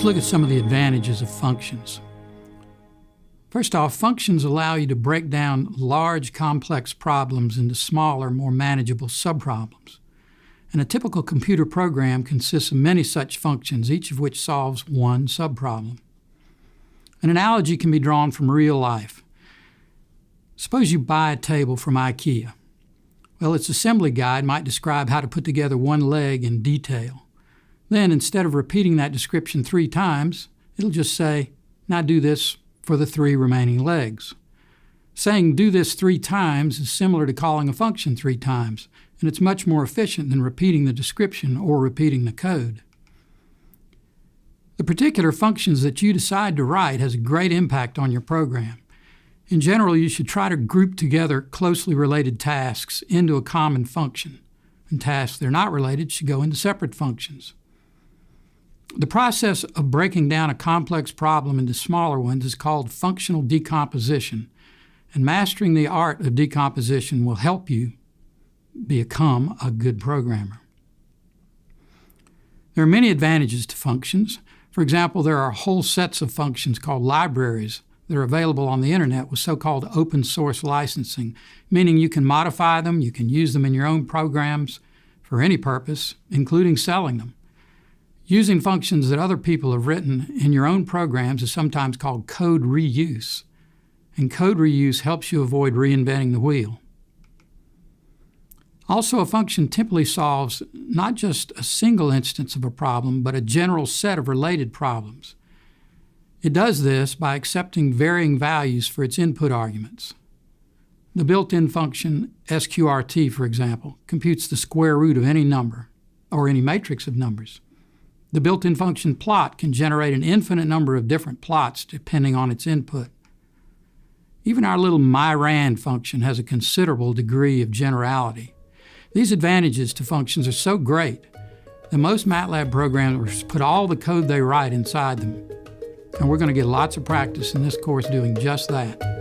look at some of the advantages of functions. First off, functions allow you to break down large, complex problems into smaller, more manageable subproblems. And a typical computer program consists of many such functions, each of which solves one subproblem. An analogy can be drawn from real life. Suppose you buy a table from IKEA. Well, its assembly guide might describe how to put together one leg in detail. Then, instead of repeating that description 3 times, it'll just say, now do this for the 3 remaining legs. Saying do this 3 times is similar to calling a function 3 times, and it's much more efficient than repeating the description or repeating the code. The particular functions that you decide to write has a great impact on your program. In general, you should try to group together closely related tasks into a common function, and tasks that are not related should go into separate functions. The process of breaking down a complex problem into smaller ones is called functional decomposition, and mastering the art of decomposition will help you become a good programmer. There are many advantages to functions. For example, there are whole sets of functions called libraries that are available on the internet with so-called open source licensing, meaning you can modify them, you can use them in your own programs for any purpose, including selling them. Using functions that other people have written in your own programs is sometimes called code reuse, and code reuse helps you avoid reinventing the wheel. Also, a function typically solves not just a single instance of a problem, but a general set of related problems. It does this by accepting varying values for its input arguments. The built-in function sqrt, for example, computes the square root of any number, or any matrix of numbers. The built-in function plot can generate an infinite number of different plots depending on its input. Even our little myrand function has a considerable degree of generality. These advantages to functions are so great that most MATLAB programmers put all the code they write inside them. And we're going to get lots of practice in this course doing just that.